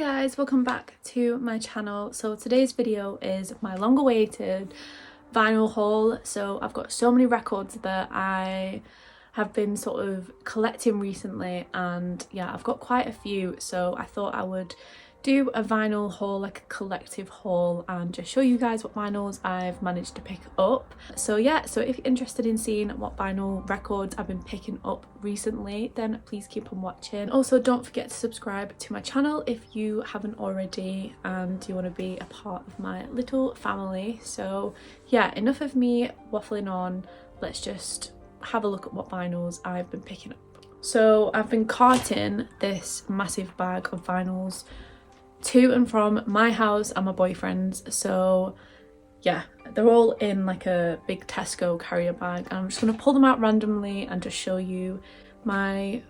guys, welcome back to my channel. So today's video is my long-awaited vinyl haul. So I've got so many records that I have been sort of collecting recently, and yeah, I've got quite a few, so I thought I would do a vinyl haul, like a collective haul, and just show you guys what vinyls I've managed to pick up. So yeah, so if you're interested in seeing what vinyl records I've been picking up recently, then please keep on watching. Also, don't forget to subscribe to my channel if you haven't already and you want to be a part of my little family. So yeah, enough of me waffling on, let's just have a look at what vinyls I've been picking up. So I've been carting this massive bag of vinyls to and from my house and my boyfriend's. So yeah, they're all in like a big Tesco carrier bag, and I'm just going to pull them out randomly and just show you my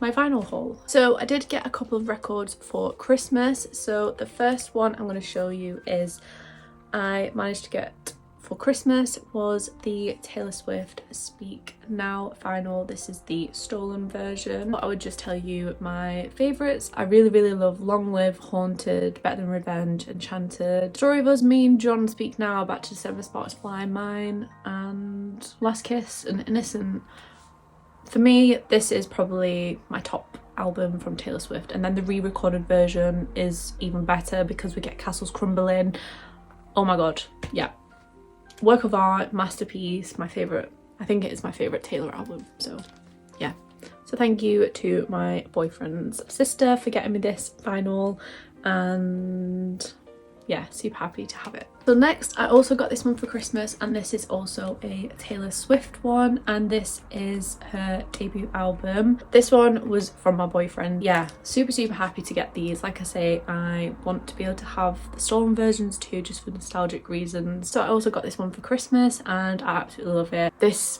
vinyl haul. So I did get a couple of records for Christmas. So the first one I'm going to show you is I managed to get for Christmas was the Taylor Swift Speak Now vinyl. This is the stolen version. I would just tell you my favourites. I really love Long Live, Haunted, Better Than Revenge, Enchanted, Story of Us, Me and John, Speak Now, Back to December, Sparks Fly, Mine, and Last Kiss and Innocent. For me, this is probably my top album from Taylor Swift, and then the re-recorded version is even better because we get Castles Crumbling. Oh my god, yeah. Work of art, masterpiece, my favourite. I think it is my favourite Taylor album, so yeah. So thank you to my boyfriend's sister for getting me this vinyl, and yeah, super happy to have it. So next, I also got this one for Christmas, and this is also a Taylor Swift one, and this is her debut album. This one was from my boyfriend. Yeah, super happy to get these. Like I say, I want to be able to have the stolen versions too, just for nostalgic reasons. So I also got this one for Christmas, and I absolutely love it. This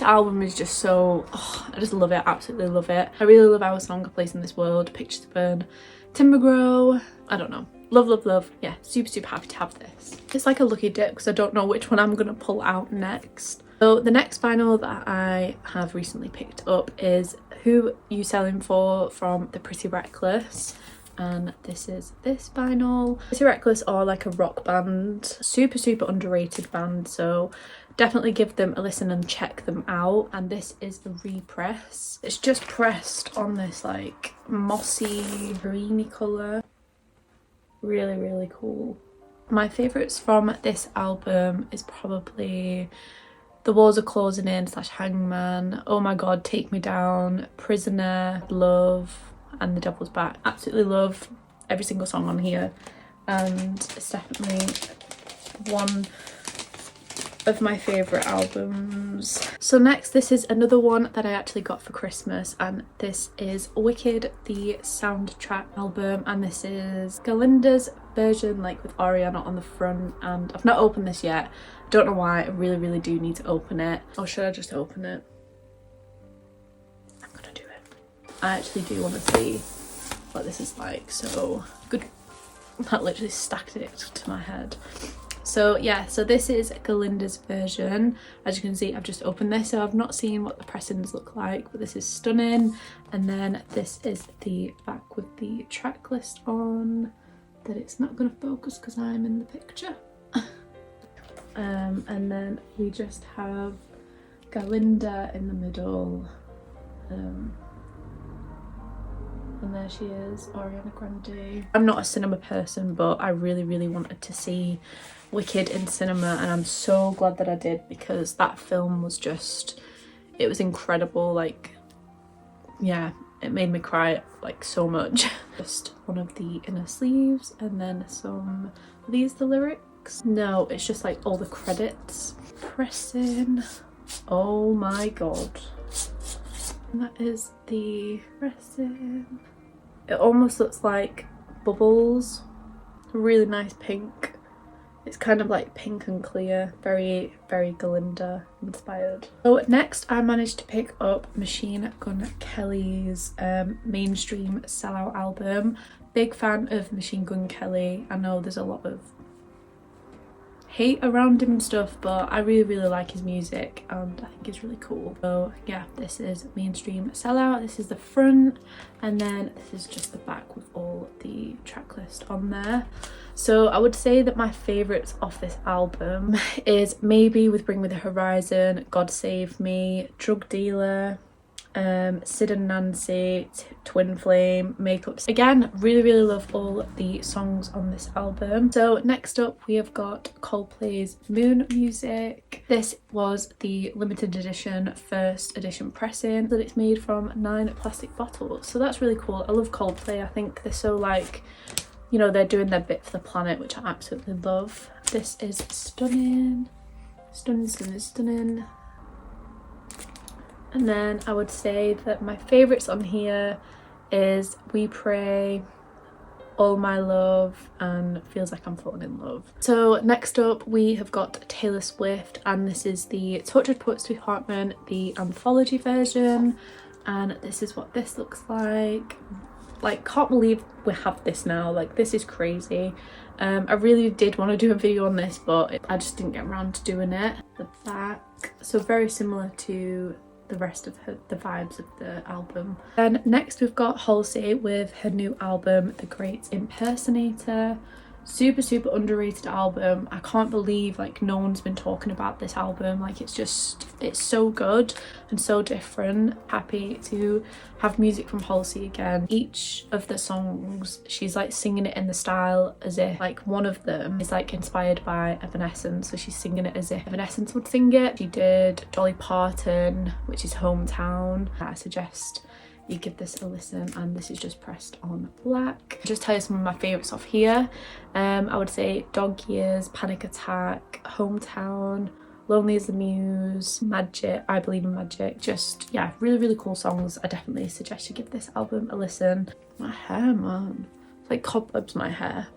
album is just so, I just love it, absolutely love it. I really love Our Song, A Place in This World, Pictures to Burn, Timber Grow, I don't know. Love. Yeah, super happy to have this. It's like a lucky dip because I don't know which one I'm gonna pull out next. So the next vinyl that I have recently picked up is Who You Selling For from The Pretty Reckless, and this is this vinyl. Pretty Reckless are like a rock band, super underrated band, so definitely give them a listen and check them out. And this is the repress. It's just pressed on this like mossy greeny colour. Really cool. My favourites from this album is probably The Walls Are Closing In / Hangman, Oh My God, Take Me Down, Prisoner, Love, and The Devil's Back. Absolutely love every single song on here, and it's definitely one of my favourite albums. So next, this is another one that I actually got for Christmas, and this is Wicked, the soundtrack album, and this is Galinda's version, like with Ariana on the front, and I've not opened this yet. Don't know why. I really do need to open it. Or should I just open it? I'm gonna do it. I actually do want to see what this is like, so good. That literally stacked it to my head. So yeah, so this is Galinda's version. As you can see, I've just opened this, so I've not seen what the pressings look like, but this is stunning. And then this is the back with the track list on, that it's not going to focus because I'm in the picture. And then we just have Galinda in the middle. And there she is, Ariana Grande. I'm not a cinema person, but I really wanted to see Wicked in cinema, and I'm so glad that I did, because that film was just, it was incredible. Like, yeah, it made me cry like so much. Just one of the inner sleeves, and then some, are these the lyrics? No, it's just like all the credits. Pressing, oh my god. And that is the pressing. It almost looks like bubbles. A really nice pink. It's kind of like pink and clear, very Galinda inspired. So next, I managed to pick up Machine Gun Kelly's mainstream sellout album. Big fan of Machine Gun Kelly. I know there's a lot of hate around him and stuff, but I really like his music and I think it's really cool. So yeah, this is Mainstream Sellout. This is the front, and then this is just the back with all the track list on there. So I would say that my favourites off this album is maybe with Bring Me the Horizon, God Save Me, Drug Dealer, Sid and Nancy, Twin Flame, Makeup. Again, really love all the songs on this album. So next up we have got Coldplay's Moon Music. This was the limited edition first edition pressing that it's made from 9 plastic bottles, so that's really cool. I love Coldplay. I think they're so, like, you know, they're doing their bit for the planet, which I absolutely love. This is stunning. And then I would say that my favourites on here is We Pray, All My Love, and Feels Like I'm Falling in Love. So next up we have got Taylor Swift, and this is the Tortured Poets Department, the anthology version, and this is what this looks like. Like, can't believe we have this now. Like, this is crazy. I really did want to do a video on this, but I just didn't get around to doing it. The back, so very similar to the rest of the vibes of the album. Then next we've got Halsey with her new album The Great Impersonator. Super underrated album. I can't believe, like, no one's been talking about this album. Like, it's so good and so different. Happy to have music from Halsey again. Each of the songs, she's like singing it in the style as if, like, one of them is like inspired by Evanescence, so she's singing it as if Evanescence would sing it. She did Dolly Parton, which is Hometown. I suggest you give this a listen, and this is just pressed on black. I'll just tell you some of my favourites off here. I would say Dog Years, Panic Attack, Hometown, Lonely as the Muse, Magic, I Believe in Magic. Just, yeah, really cool songs. I definitely suggest you give this album a listen. My hair, man, it's like cobwebs, my hair.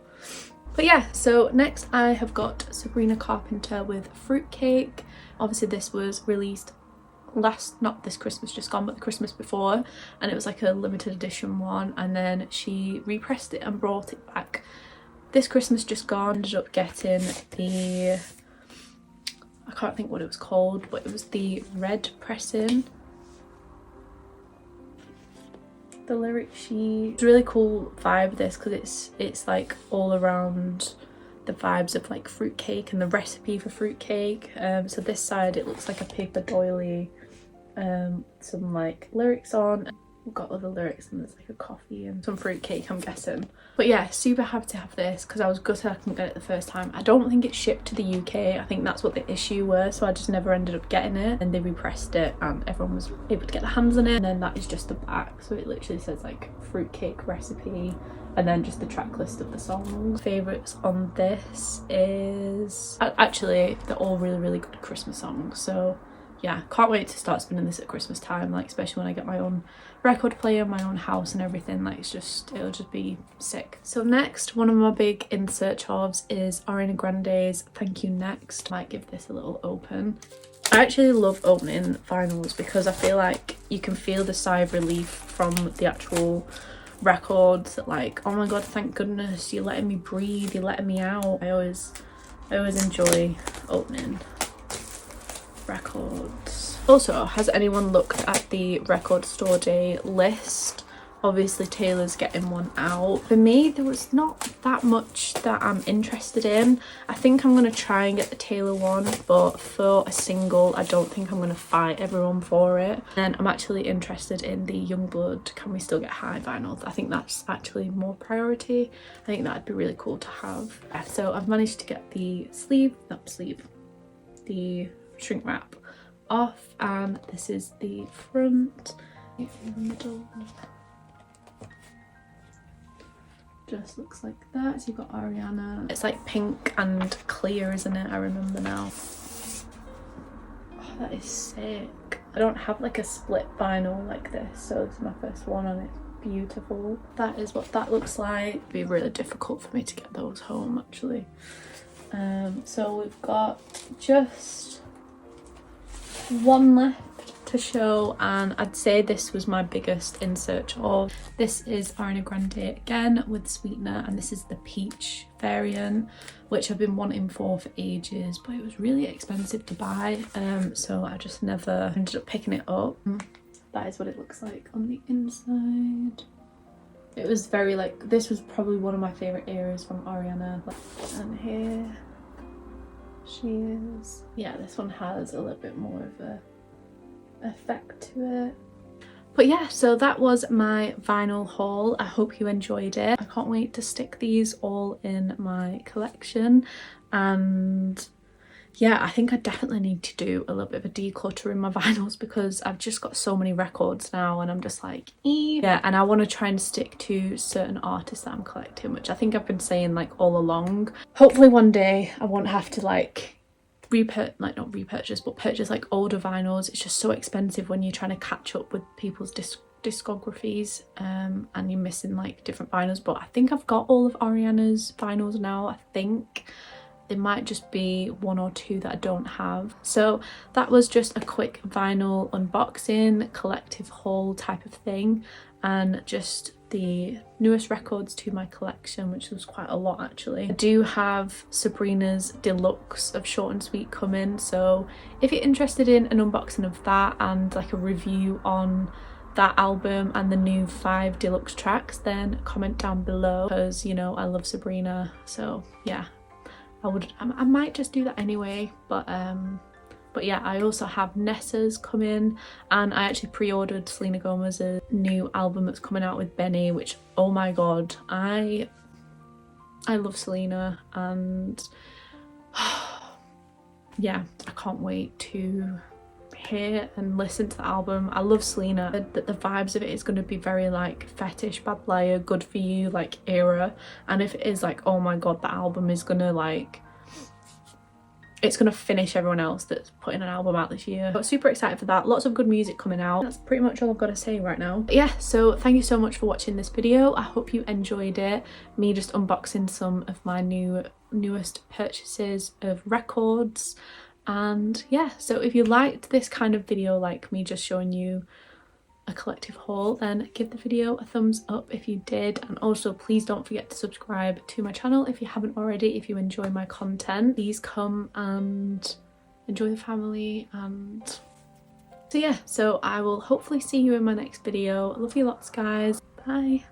But yeah, so next I have got Sabrina Carpenter with Fruitcake. Obviously this was released not this Christmas just gone, but the Christmas before, and it was like a limited edition one, and then she repressed it and brought it back this Christmas just gone. Ended up getting the, I can't think what it was called, but it was the red pressing. The lyric sheet, it's a really cool vibe this, because it's like all around the vibes of like fruitcake and the recipe for fruitcake. So this side it looks like a paper doily, some like lyrics on. We've got other lyrics, and there's like a coffee and some fruitcake, I'm guessing. But yeah, super happy to have this, because I was gutted I couldn't get it the first time. I don't think it shipped to the UK. I think that's what the issue was, so I just never ended up getting it. And they repressed it and everyone was able to get their hands on it. And then that is just the back, so it literally says like fruitcake recipe, and then just the track list of the songs. Favourites on this is, actually they're all really good Christmas songs, so yeah, can't wait to start spinning this at Christmas time, like especially when I get my own record player, my own house and everything. Like, it'll just be sick. So next, one of my big in search ofs is Ariana Grande's Thank You Next. Might give this a little open. I actually love opening vinyls because I feel like you can feel the sigh of relief from the actual records, that like, oh my god, thank goodness you're letting me breathe, you're letting me out. I always enjoy opening records. Also, has anyone looked at the record store day list? Obviously Taylor's getting one out. For me, there was not that much that I'm interested in. I think I'm going to try and get the Taylor one, but for a single I don't think I'm going to fight everyone for it. And I'm actually interested in the Youngblood Can We Still Get High vinyl. I think that's actually more priority. I think that'd be really cool to have. So I've managed to get the the shrink wrap off, and this is the front. In the middle, just looks like that. So you've got Ariana. It's like pink and clear, isn't it? I remember now. Oh, that is sick. I don't have like a split vinyl like this, so this is my first one and it's beautiful. That is what that looks like. It'd be really difficult for me to get those home actually. So we've got just one left to to show, and I'd say this was my biggest in search of. This is Ariana Grande again with Sweetener, and this is the peach variant, which I've been wanting for ages, but it was really expensive to buy, so I just never ended up picking it up. That is what it looks like on the inside. It was very like, this was probably one of my favourite eras from Ariana. And here she is. Yeah, this one has a little bit more of a effect to it. But yeah, so that was my vinyl haul. I hope you enjoyed it. I can't wait to stick these all in my collection, and yeah, I think I definitely need to do a little bit of a declutter in my vinyls because I've just got so many records now and I'm just like, yeah, and I want to try and stick to certain artists that I'm collecting, which I think I've been saying like all along. Hopefully one day I won't have to like not repurchase, but purchase like older vinyls. It's just so expensive when you're trying to catch up with people's discographies, and you're missing like different vinyls. But I think I've got all of Ariana's vinyls now. I think there might just be one or two that I don't have. So that was just a quick vinyl unboxing, collective haul type of thing, and just the newest records to my collection, which was quite a lot actually. I do have Sabrina's deluxe of Short and Sweet coming, so if you're interested in an unboxing of that and like a review on that album and the new 5 deluxe tracks, then comment down below, because you know I love Sabrina. So yeah, I might just do that anyway, but yeah, I also have Nessa's coming, and I actually pre-ordered Selena Gomez's new album that's coming out with Benny, which, oh my god, I love Selena, and yeah, I can't wait to hear and listen to the album. I love Selena. That the vibes of it is going to be very like fetish, bad liar, good for you like era, and if it is like, oh my god, the album is gonna like, it's gonna finish everyone else that's putting an album out this year. But super excited for that. Lots of good music coming out. That's pretty much all I've got to say right now. But yeah, so thank you so much for watching this video. I hope you enjoyed it, me just unboxing some of my newest purchases of records. And yeah, so if you liked this kind of video, like me just showing you a collective haul, then give the video a thumbs up if you did, and also please don't forget to subscribe to my channel if you haven't already. If you enjoy my content, please come and enjoy the family. And so yeah, so I will hopefully see you in my next video. I love you lots, guys. Bye.